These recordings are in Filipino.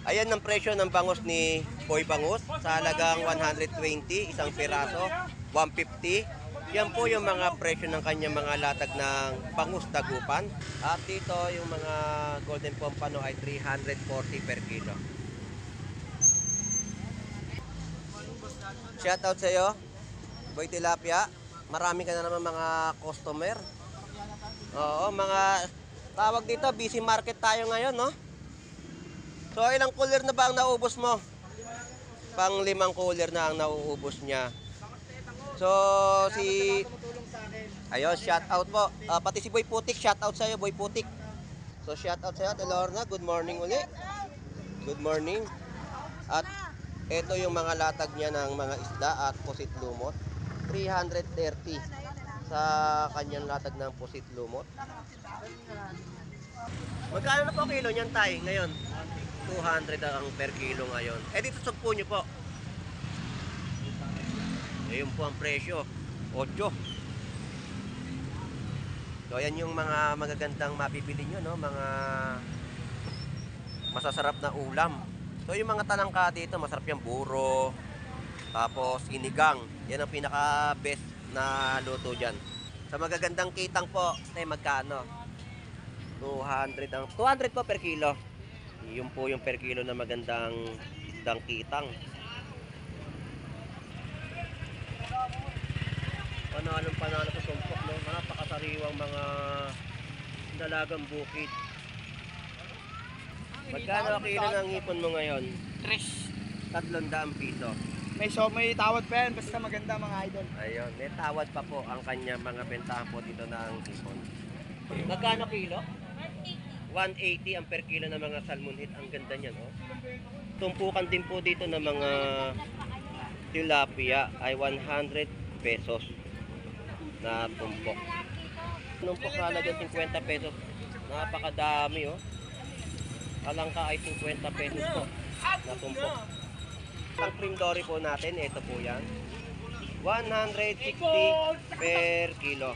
Ayan ang presyo ng bangus ni Boy Bangus sa halagang 120, isang piraso, 150. Yan po yung mga presyo ng kanyang mga latag ng bangus dagupan. At dito yung mga golden pompano ay 340 per kilo. Shoutout sa iyo, Boy Tilapia. Marami ka na naman mga customer. Oo, mga tawag dito, busy market tayo ngayon, no? So, ilang cooler na ba ang nauubos mo? Pang 5 cooler na ang nauubos niya. So, ayun, shout out po. Pati si Boy Putik, shout out sa iyo, Boy Putik. So, shout out sa iyo, Delorna. Good morning uli. Good morning. At ito yung mga latag niya ng mga isda at pusit lumot. 330 sa kanyang latag ng pusit lumot. Magkano na po kilo niyan, tay, ngayon? 200 ang per kilo ngayon. Eh dito sugpo nyo po. Ayun po ang presyo. 8. So ayan yung mga magagandang mabibili nyo, no? Mga masasarap na ulam. So yung mga talangka dito, masarap yung buro. Tapos inigang. Yan ang pinaka best na luto dyan. Sa magagandang kitang po, magkano? 200 po per kilo. Yun po yung per kilo na magandang isdang kitang. Panalo sa sumpok, no? Napakasariwang mga dalagang bukid. Magkano ang kilo ng hipon mo ngayon? 300 piso. May tawad pa yan, basta maganda mga idol. Ayun, may tawad pa po ang kanya mga bentahan po dito ng hipon. Magkano kilo? 180 ang per kilo ng mga salmon head. Ang ganda niyan, oh. Tumpukan din po dito ng mga tilapia ay 100 pesos na tumpok. Tumpok na halagang 50 pesos. Napakadami, oh. Kalangka ay 50 pesos po na tumpok. Ang cream dory po natin, ito po yan. 160 per kilo.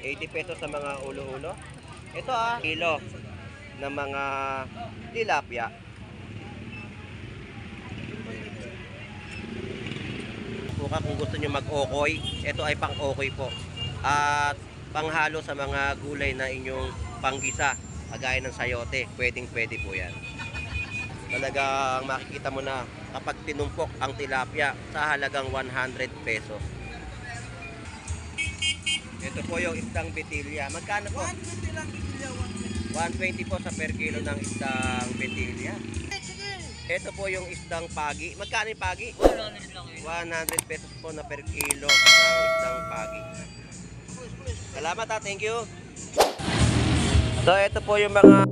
80 pesos sa mga ulo-ulo. Ito kilo ng mga tilapia. Kung gusto nyo mag-okoy, ito ay pang-okoy po. At panghalo sa mga gulay na inyong panggisa, kagaya ng sayote, pwedeng-pwede po yan. Talagang makikita mo na kapag tinumpok ang tilapia sa halagang 100 pesos. Ito po yung isdang betilya. Magkano po? 120 po sa per kilo ng isdang betilya. Ito po yung isdang pagi. Magkano yung pagi? 100 pesos po na per kilo ng isdang pagi. Salamat ha, thank you. So ito po yung mga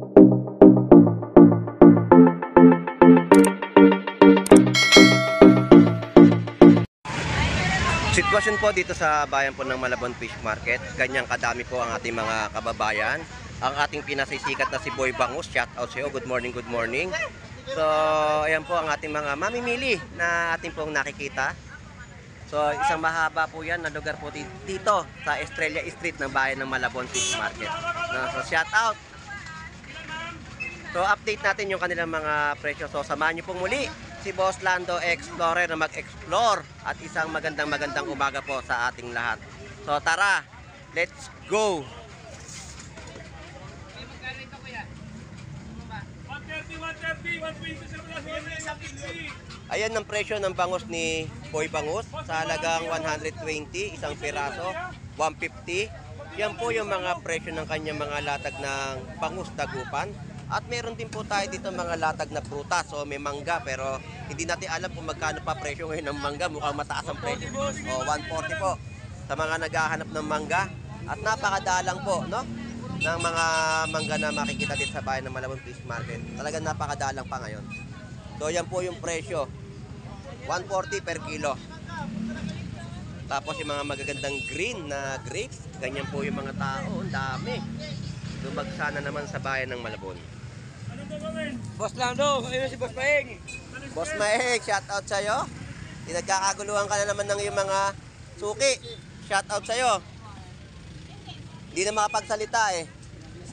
sitwasyon po dito sa bayan po ng Malabon Fish Market. Ganyang kadami po ang ating mga kababayan. Ang ating pinasisikat na si Boy Bangus, shout out sa iyo. Good morning, good morning. So, ayan po ang ating mga mamimili na ating pong nakikita. So, isang mahaba po yan na lugar po dito sa Estrella Street ng bayan ng Malabon Fish Market. So, shout out. So, update natin yung kanilang mga presyo. So, samahan nyo pong muli si Boss Lando Explorer na mag-explore at isang magandang umaga po sa ating lahat. So tara, let's go! Ayan ang presyo ng bangus ni Boy Bangus sa halagang 120, isang piraso, 150. Yan po yung mga presyo ng kanyang mga latag ng bangus dagupan. At meron din po tayo dito mga latag na prutas. So may mangga pero hindi natin alam kung magkano pa presyo ngayon ng mangga. Mukhang mataas ang presyo. O 140 po sa mga naghahanap ng mangga. At napakadalang po, no? Ng mga mangga na makikita dito sa bayan ng Malabon Fish Market. Talagang napakadalang pa ngayon. So yan po yung presyo. 140 per kilo. Tapos yung mga magagandang green na grapes. Ganyan po yung mga tao. Ang dami. Lumagsa na naman sa bayan ng Malabon. Boss Lando, ayun si Boss Maeng. Boss Maeng, shout out sa'yo. Nagkakaguluhan ka na naman ng yung mga suki. Shout out sa'yo. Hindi na makapagsalita eh.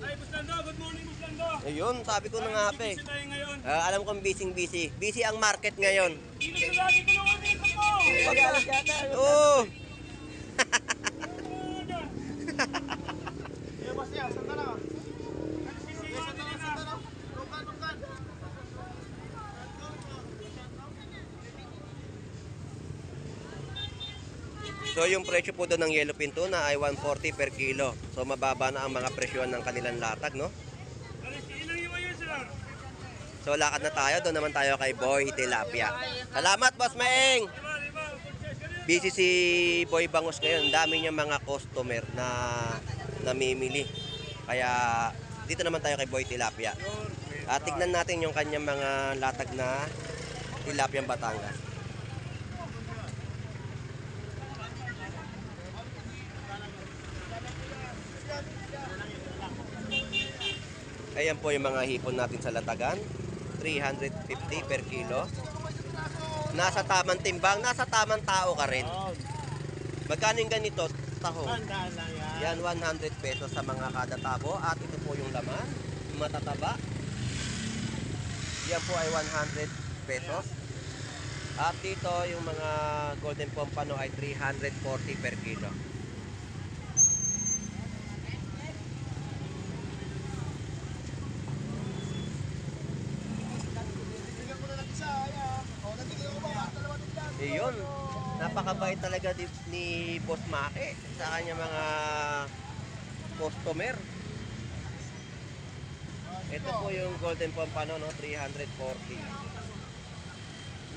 Ay, Boss Lando, good morning, Boss Lando. Ayun, sabi ko na nga pa eh. Busy tayo ngayon. Alam kong busy. Busy ang market ngayon. Dito sa lagi tulungan dito mo. Oo. So yung presyo po doon ng yellowfin tuna ay 140 per kilo. So mababa na ang mga presyo ng kanilang latag, no? Ilang yung ayun, sir? So lakad na tayo, doon naman tayo kay Boy Tilapia. Salamat, Boss Maeng! Lima. Busy si Boy Bangus ngayon. Ang dami niya mga customer na namimili. Kaya dito naman tayo kay Boy Tilapia. At tignan natin yung kanyang mga latag na Tilapiang Batangas. Ayan po yung mga hipon natin sa latagan. 350 per kilo. Nasa tamang timbang, nasa tamang tao ka rin. Magkano yung ganito? Taho. Yan, 100 pesos sa mga kada tabo. At ito po yung laman, yung matataba. Yan po ay 100 pesos. At dito yung mga golden pompano ay 340 per kilo. Ayun, napakabait talaga ni Boss Maki sa kanya mga customer. Ito po yung golden pompano, no, 340.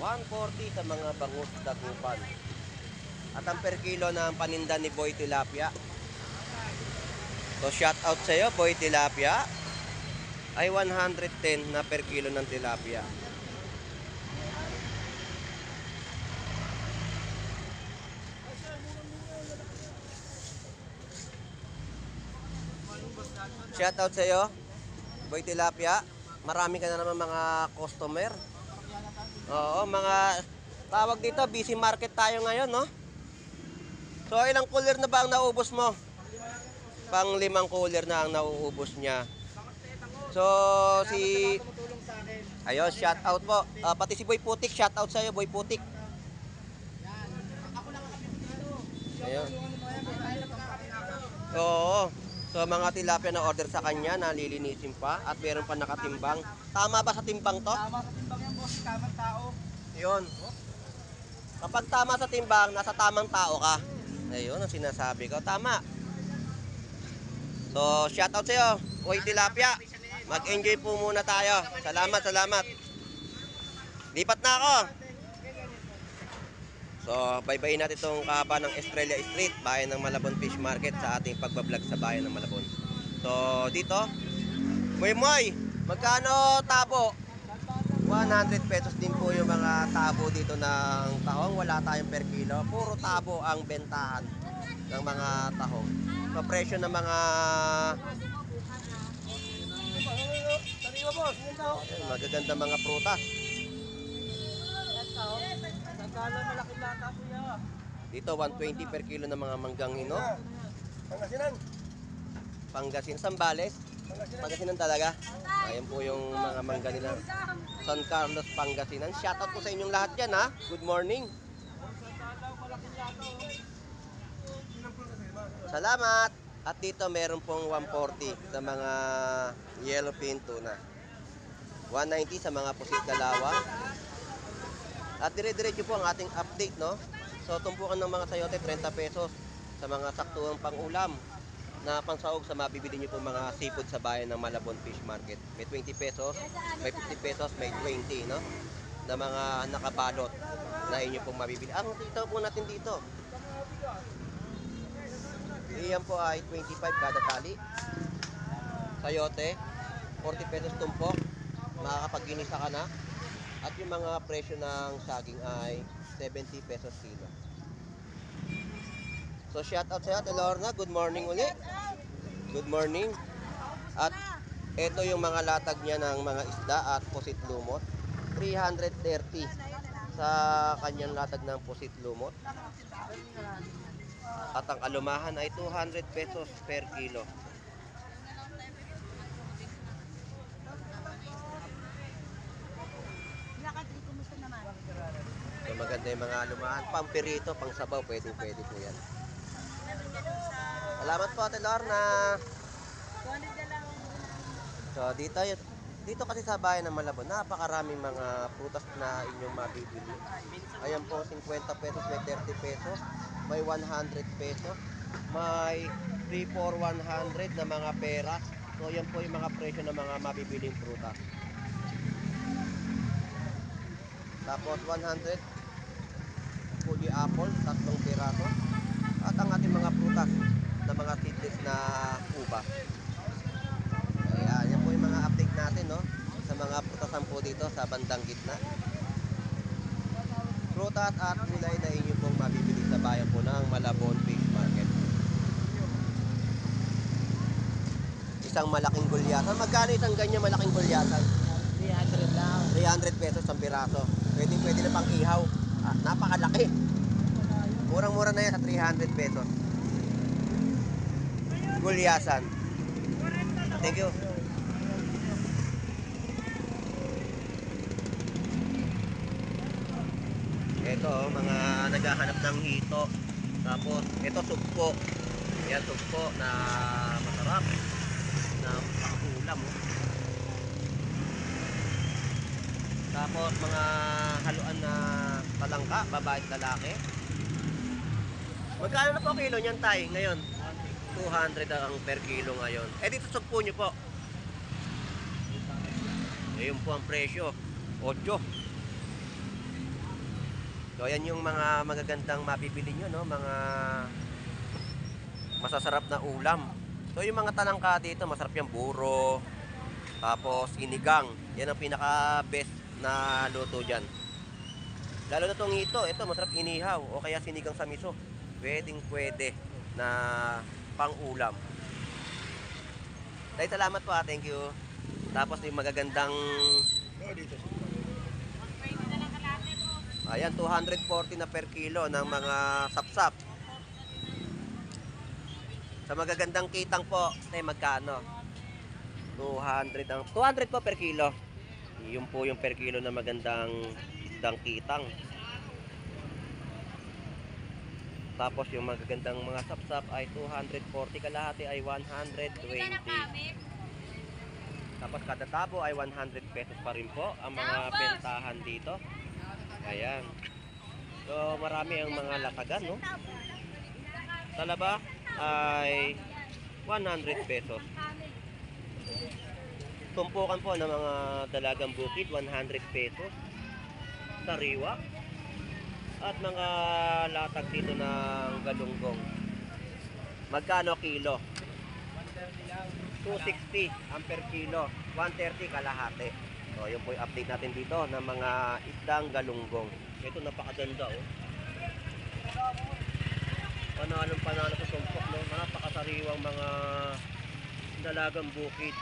140 sa mga bangus dagupan. At ang per kilo ng paninda ni Boy Tilapia. So shout out sa iyo, Boy Tilapia. Ay 110 na per kilo ng tilapia. Shout out sa iyo, Boy Tilapia. Marami ka na naman mga customer. Oo, mga tawag dito, busy market tayo ngayon, no? So, ilang cooler na ba ang naubos mo? Pang 5 cooler na ang nauubos niya. So, ayun, shout out po. Pati si Boy Putik, shout out sa iyo, Boy Putik. Ayun. Oo. So mga tilapia na order sa kanya, nalilinisin pa at meron pa nakatimbang. Tama ba sa timbang to? Tama sa timbang yan, boss. Tamang tao. Yun. Kapag tama sa timbang, nasa tamang tao ka. Ayun ang sinasabi ko. Tama. So, shout out sa iyo, Boy Tilapia. Mag-enjoy po muna tayo. Salamat. Lipat na ako. So, bye-bye natin itong kahaba ng Estrella Street, bayan ng Malabon Fish Market sa ating pagbablog sa bayan ng Malabon. So, dito, Moy, magkano tabo? 100 pesos din po yung mga tabo dito ng tahong. Wala tayong per kilo. Puro tabo ang bentahan ng mga tahong. So, presyo ng mga magaganda mga prutas. Malaking lata po yan. Dito 120 per kilo ng mga manggang hinog. Pangasinan, Sambales. Pangasinan talaga. Ayan po yung mga mangga nila. San Carlos, Pangasinan. Shoutout po sa inyong lahat dyan, ha. Good morning. Salamat. At dito meron pong 140 sa mga yellowfin tuna. 190 sa mga pusit dalawa. At dire-diretso po ang ating update, no? So, tumpukan ng mga sayote, 30 pesos sa mga saktuang pang-ulam na pansahog sa mabibili nyo po mga seafood sa bayan ng Malabon Fish Market. May 20 pesos, may 50 pesos, may 20, no? Na mga nakabalot na inyo pong mabibili. Ang titaw po natin dito. Iyan po ay 25 kada tali. Sayote, 40 pesos tumpok. Makakapag-ginisa ka na. At yung mga presyo ng saging ay 70 pesos kilo. So shout out sa iyo, Ate Lorna. Good morning uli. Good morning. At ito yung mga latag niya ng mga isda at pusit lumot. 330 sa kanyang latag ng pusit lumot. At ang alumahan ay 200 pesos per kilo. maganda yung mga lumahan. Pang pirito, pang sabaw, pwede po yan. Salamat po, Ate Lorna. So, dito kasi sa bayan ng Malabon, napakaraming mga prutas na inyong mabibili. Ayan po, 50 pesos, may 30 pesos, may 100 pesos, may 3 for 100 na mga pera. So, yan po yung mga presyo ng mga mabibiling prutas. Tapos 100 Fuji apple, 3 piraso. At ang ating mga prutas na mga seedless na uba. Ayan, yan po yung mga update natin, no? Sa mga prutasan po dito sa bandang gitna. Prutas at gulay na inyo pong mabibili sa bayan po ng Malabon Fish Market. Isang malaking gulyasan. Magkano isang ganyan malaking gulyasan? 300 lang. 300 pesos ang piraso. Pwede na pang ihaw. Napakalaki. Murang-mura na yan sa 300 pesos. Gulyasan. Thank you. Ito, mga naghahanap ng hito. Tapos, ito sugpo. Yan, sugpo na masarap. Na ulam. Tapos, mga haluan na talangka, babae at lalaki. Magkano na po kilo niyan, Tay, ngayon? 200 ang per kilo ngayon. Dito sugpo nyo po. Ayun po ang presyo. 8. So, ayan yung mga magagandang mabibili nyo, no? Mga masasarap na ulam. So, yung mga talangka dito, masarap yung buro. Tapos, inigang. Yan ang pinaka-best na luto dyan. Lalo na itong ito masarap inihaw o kaya sinigang sa miso. Pwede na pang-ulam. Dahil salamat po, thank you. Tapos yung magagandang ayan, 240 na per kilo ng mga sapsap. Sa magagandang kitang po, magkano? 200 po per kilo. Yun po yung per kilo na magandang isdang kitang. Tapos yung magagandang mga sapsap ay 240, kalahati ay 120. Tapos kada tabo ay 100 pesos pa rin po ang mga bentahan dito. Ayan. So marami ang mga latagan, no? Talaba ay 100 pesos. Tumpukan po ng mga dalagang bukid, 100 pesos. Sariwa. At mga latag dito ng galunggong. Magkano kilo? 260 ang per kilo. 130 kalahati. So, yun po yung update natin dito ng mga isdang galunggong. Ito napakaganda, oh. Panalo sa tumpok, no? Napakasariwang mga dalagang bukid.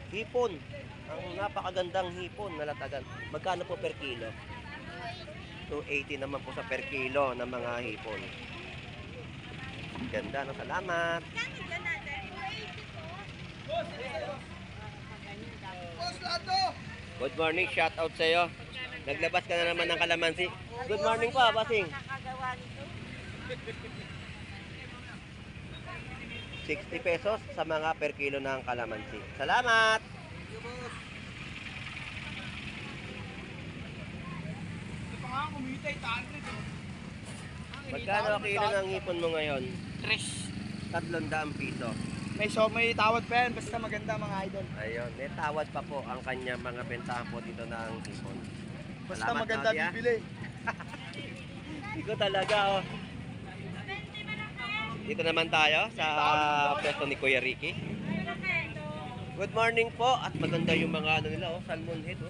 Hipon. Ang napakagandang hipon na latagan. Magkano po per kilo? 280 naman po sa per kilo ng mga hipon. Ganda, no? Salamat. Good morning, shout out sa iyo. Naglabas ka na naman ng kalamansi. Good morning po, Basing. 60 pesos sa mga per kilo ng kalamansi. Salamat! Magkano kilo ng hipon mo ngayon? 300 piso. May tawad pa yan, basta maganda mga idol. Ayun, may tawad pa po ang kanya mga bentahan po dito ng hipon. Basta Salamat, maganda Nadia. bibili. Ikaw talaga, oh. Dito naman tayo sa pwesto ni Kuya Ricky. Good morning po. At maganda yung mga ano nila, oh, salmon head, oh.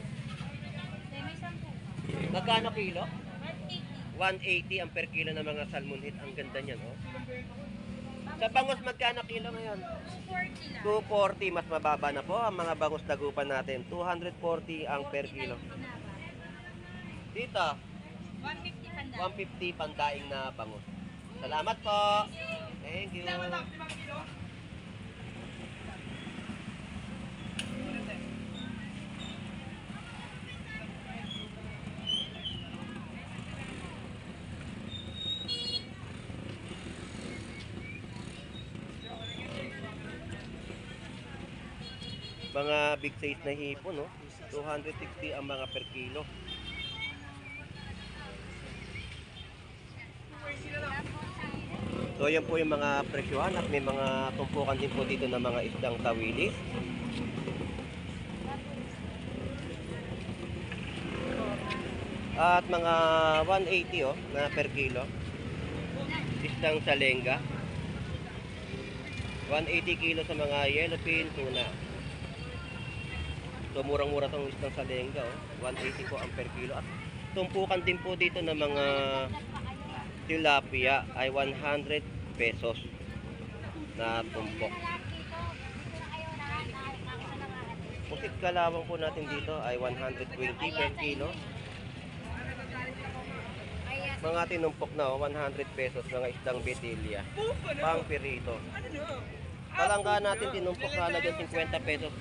Magkano kilo? 180 ang per kilo ng mga salmon head. Ang ganda niyan, oh. Sa bangus, magkano kilo ngayon? 240. Mas mababa na po ang mga bangus dagupan natin. 240 ang per kilo. Dito, 150 pandaing na bangus. Salamat po. Thank you. Mga big size na hipon, no? 260 ang mga per kilo. So yan po yung mga presyohan at may mga tumpukan din po dito ng mga isdang tawilis. At mga 180 oh, na per kilo. Isdang salenga. 180 kilo sa mga yellowfin tuna. So murang-mura tong isdang salenga oh. 180 po ang per kilo. At tumpukan din po dito ng mga tilapia ay 100 pesos na tumpok. Pusit kalawang po natin dito ay 120 per kilo. Mga tinumpok na 100 pesos, mga isdang betilya. Pang pirito. Talangga natin tinumpok sa halagang 50 pesos.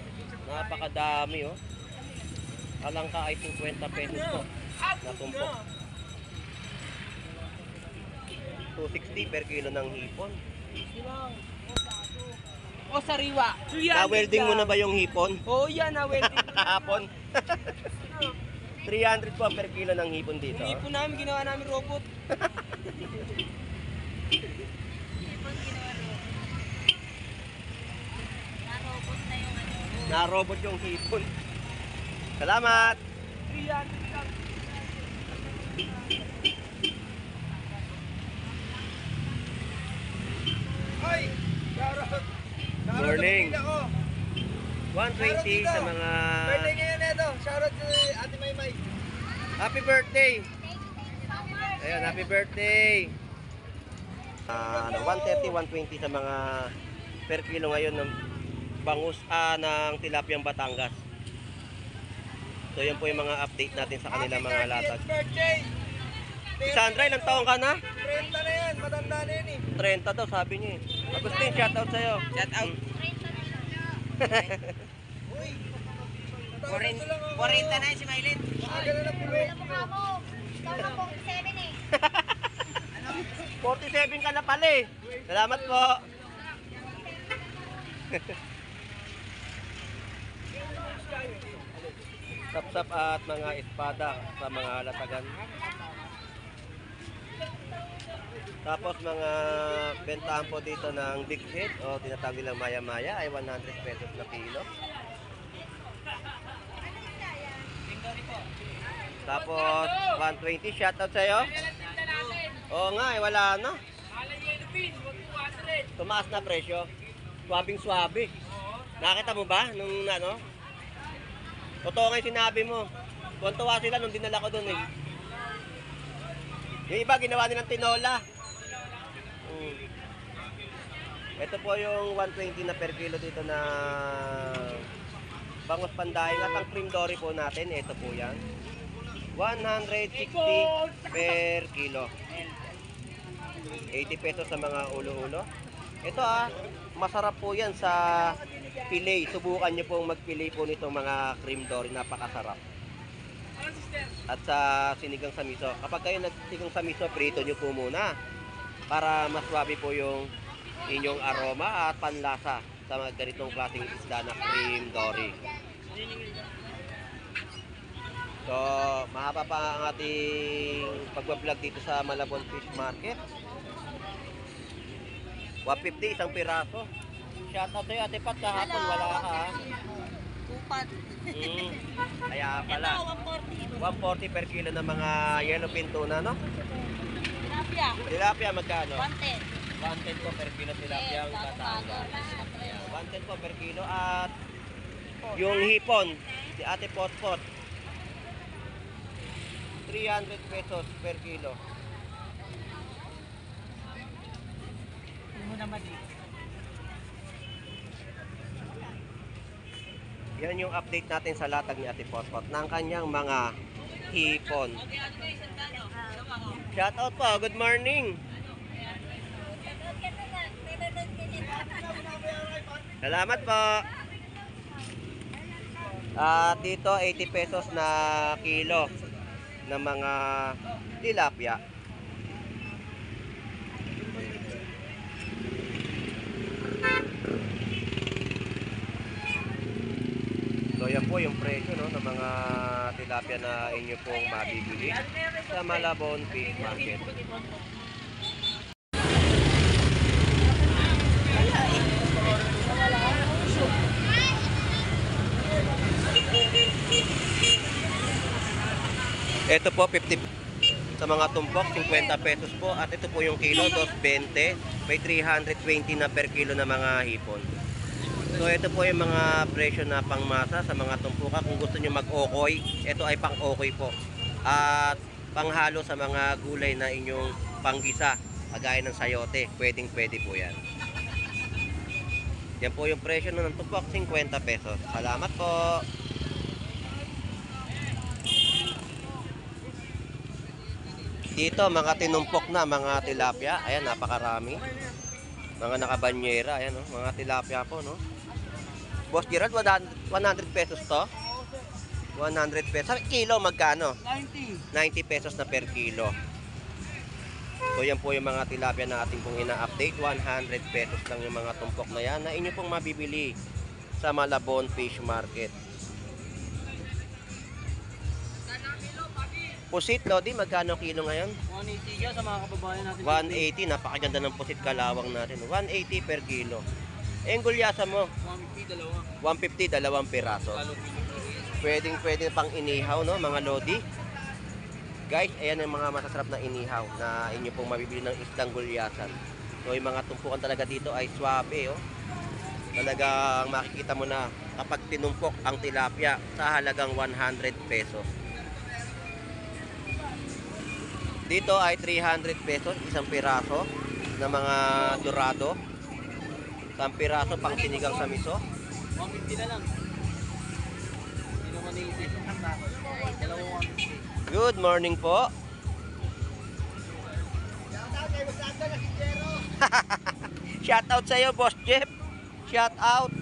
Napakadami oh. Talangka ay 50 pesos po na tumpok. 260 per kilo ng hipon. O sariwa. Na-welding mo na ba yung hipon? Oo yan, na-welding. Hapon. 300 po per kilo ng hipon dito. Hindi po namin, ginawa namin robot. Na-robot yung hipon. Salamat! 300 lang. Hoy! Shoutout! Morning. 120 Shoutout dito. sa mga... Birthday ngayon ito. Shoutout si Ate Maymay. Happy birthday! Ayan, happy birthday! 130, 120 sa mga per kilo ngayon ng bangus ng tilapiyang Batangas. So yan po yung mga update natin sa kanilang mga latag. Birthday! Si Sandra, ilang taong ka na? 30 na yan. Matanda na yan eh. 30 daw, sabi niya eh. Agustin, shoutout sa'yo. Shout out. Uy! 40 na yun si Maylin. Gano'n na pulo. Alam mo ka mo, ikaw na 47 eh. 47 ka na pala eh. Salamat po. Sapsap at mga espada sa mga latagan. Tapos mga bentahan po dito ng big head o tinatawag nilang maya-maya ay 100 pesos na kilo. Tapos 120, shoutout sa'yo. Oo nga eh, wala na. Tumaas na presyo. Swabing swabe. Nakita mo ba nung ano? Totoo nga yung sinabi mo. Tuwan-tuwa sila nung dinala ko doon eh. Yung iba ginawa nilang tinola. Ito po yung 120 na per kilo dito na bangus pandaing at ang cream dory po natin. Ito po yan. 160 per kilo. 80 pesos sa mga ulo-ulo. Ito masarap po yan sa fillet. Subukan nyo pong mag-fillet po nitong mga cream dory. Napakasarap. At sa sinigang sa miso. Kapag kayo nagsinigang sa miso, prito nyo po muna. Para mas swabe po yung inyong aroma at panlasa sa mga ganitong klaseng isda na cream dory. So, mahaba pa ang ating pagbablog dito sa Malabon Fish Market. 150 isang piraso. Shoutout sa'yo Ate Pat, kahapon wala ka ha. Upat. Kaya pala. 140 per kilo ng mga yellowfin tuna, no? Tilapia. Tilapia magkano? 110. 110 po per kilo tilapia ang Batangas. 110 po per kilo at yung hipon, si Ate Potpot. 300 pesos per kilo. Hindi mo naman eh. Yan yung update natin sa latag ni Ate Potpot ng kanyang mga hipon. Shout out po, good morning. Salamat po. At dito 80 pesos na kilo ng mga tilapia. po yung presyo no, ng mga tilapia na inyo pong mabibili sa Malabon Fish Market. Ito po 50 sa mga tumpok, 50 pesos po. At ito po yung kilo, 220. May 320 na per kilo na mga hipon. So ito po yung mga presyo na pangmasa sa mga tumpuka. Kung gusto nyo mag-okoy, ito ay pang-okoy po. At panghalo sa mga gulay na inyong panggisa, kagaya ng sayote, pwedeng-pwede po yan. Yan po yung presyo ng tumpok, 50 pesos. Salamat po! Dito, mga tinumpok na, mga tilapia. Ayan, napakarami. Mga nakabanyera. Ayan, no? Mga tilapia po, no? Boss Gerald, 100 pesos to? 100 pesos. Kilo, magkano? 90. 90 pesos na per kilo. So, yan po yung mga tilapia na ating pong ina-update. 100 pesos lang yung mga tumpok na yan na inyo pong mabibili sa Malabon Fish Market. Pusit, Lodi, magkano kilo ngayon? 180 yan sa mga kababayan natin. 180, napakaganda ng pusit kalawang natin. 180 per kilo. Eh, yung gulyasa mo? 150, dalawa. 150, dalawang piraso. Pwede pang inihaw, no, mga Lodi. Guys, ayan ang mga masasarap na inihaw na inyo pong mabibili ng isdang gulyasan. So, yung mga tumpukan talaga dito ay swabe, oh. Talagang makikita mo na kapag tinumpok ang tilapia sa halagang 100 pesos. Dito ay 300 pesos isang piraso na mga dorado. Isang piraso pang sinigang sa miso. 150 na lang. Hindi naman iisip. Dalawa 150. Good morning po. Shout out sa iyo, Boss Jeff. Shout out.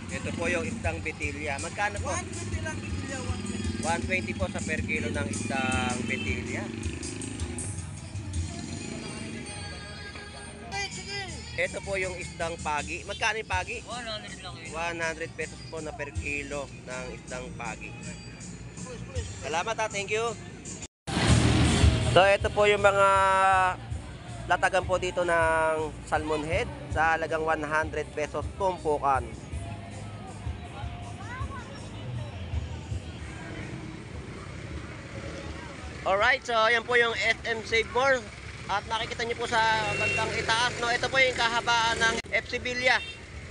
Ito po yung isdang betilya. Magkano po? 120 lang kilo. 120 po sa per kilo ng isdang betilya. Ito po yung isdang pagi. Magkano yung pagi? 100 lang yun. 100 pesos po na per kilo ng isdang pagi. Salamat ha, thank you. So ito po yung mga latagan po dito ng salmon head sa halagang 100 pesos tumpukan. Alright, so yan po yung SM Save More. At nakikita nyo po sa bandang itaas, no? Ito po yung kahabaan ng FC Villa.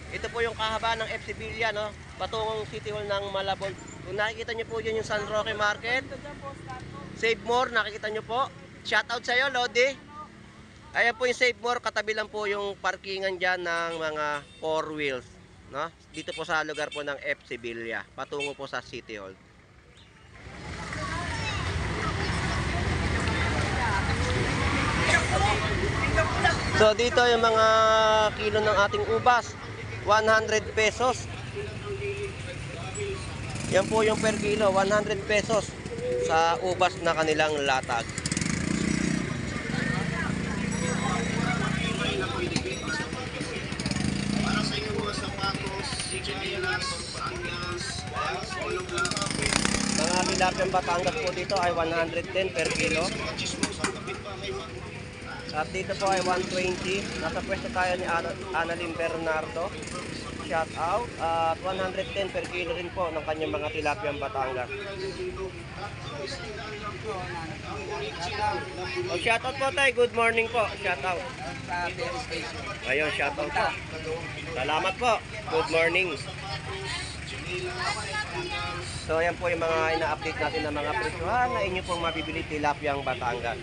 Ito po yung kahabaan ng FC Villa, no? Patungong City Hall ng Malabon. Kung nakikita nyo po dyan yung San Roque Market, Save More, nakikita nyo po. Shoutout sa iyo, Lodi. Ayan po yung Save More, katabi lang po yung parkingan dyan ng mga 4 wheels, no? Dito po sa lugar po ng FC Villa, patungo po sa City Hall. So dito yung mga kilo ng ating ubas, 100 pesos. Yan po yung per kilo, 100 pesos sa ubas na kanilang latag. Mga tilapiyang Batangas po dito ay 110 per kilo. At dito po ay 120. Nasa pwesto tayo ni Annalyn Bernardo. Shout out. At 110 per kilo rin po ng kanyang mga tilapiyang Batangas. Oh, shout out po tayo. Good morning po. Shout out. Ayun, shout out po. Salamat po. Good morning. So yan po yung mga ina-update natin ng mga presyohan na inyo pong mabibili tilapiyang Batangas.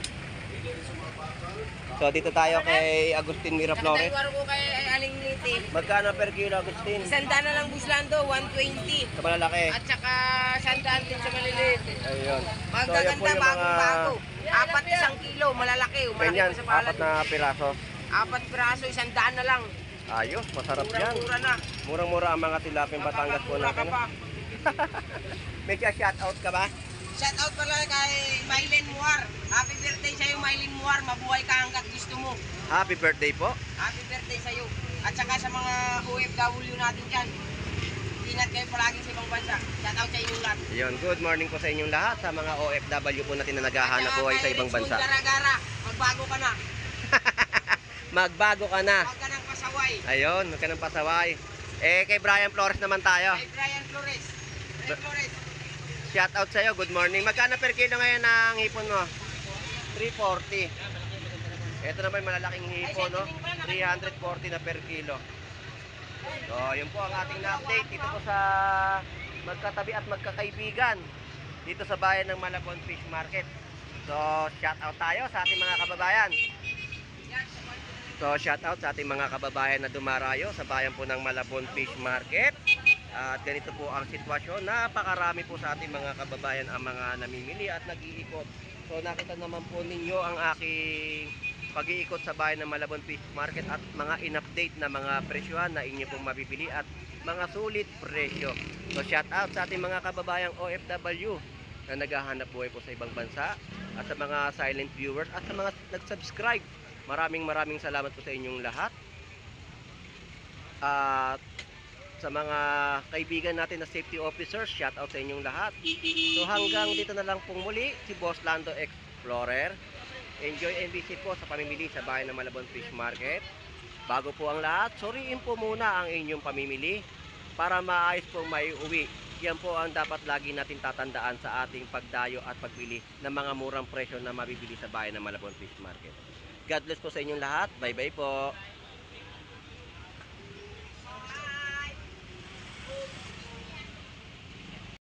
So dito tayo kay Agustin Miraflores. Nakatagwaro ko kay Aling Liti. Magkano per kilo, Agustin? Sandaan na lang Buslando, 120. Sa malalaki. At saka sandaan din sa maliliit. Ayun. Magaganda, bagong-bago. Apat 1 kilo, malalaki. Ganyan, Malaki pa sa apat na piraso. 4 piraso, 100 na lang. Ayos, masarap yan. Mura-mura na. Murang-mura ang mga tilapiyang Batangas po Mura ka natin. pa. May shout-out ka ba? Shout out pala kay Mylene Muar. Happy birthday sa'yo, Mylene Muar. Mabuhay ka hanggat gusto mo. Happy birthday po. Happy birthday sa'yo. At saka sa mga OFW natin dyan. Ingat kayo palagi sa ibang bansa. Shout out sa inyong lahat. Ayun, good morning po sa inyong lahat sa mga OFW po natin na naghahanap buhay sa ibang bansa. Gara-gara, magbago ka na. Magbago ka na. Huwag ka ng pasaway. Ayun, huwag ka ng pasaway. Eh, kay Brian Flores naman tayo. Kay Brian Flores. Brian Flores. Shout out sa'yo, good morning. Magkano per kilo ngayon ang hipon mo? 340. Ito naman malalaking hipon, no? 340 na per kilo. So, yun po ang ating na-update dito po sa magkatabi at magkakaibigan dito sa bayan ng Malabon Fish Market. So, shout out tayo sa ating mga kababayan. So, shout out sa ating mga kababayan na dumarayo sa bayan po ng Malabon Fish Market. At ganito po ang sitwasyon. Napakarami po sa ating mga kababayan ang mga namimili at nag-iikot. So, nakita naman po ninyo ang aking pag-iikot sa bayan ng Malabon Fish Market at mga in-update na mga presyohan na inyo pong mabibili at mga sulit presyo. So, shout out sa ating mga kababayang OFW na naghahanap buhay po sa ibang bansa at sa mga silent viewers at sa mga nag-subscribe. Maraming salamat po sa inyong lahat. At sa mga kaibigan natin na safety officers, shout out sa inyong lahat. So hanggang dito na lang pong muli, si Boss Lando Explorer. Enjoy and visit po sa pamimili sa bayan ng Malabon Fish Market. Bago po ang lahat, suriin po muna ang inyong pamimili para maayos pong may uwi. Yan po ang dapat lagi natin tatandaan sa ating pagdayo at pagbili ng mga murang presyo na mabibili sa bayan ng Malabon Fish Market. God bless po sa inyong lahat. Bye bye po.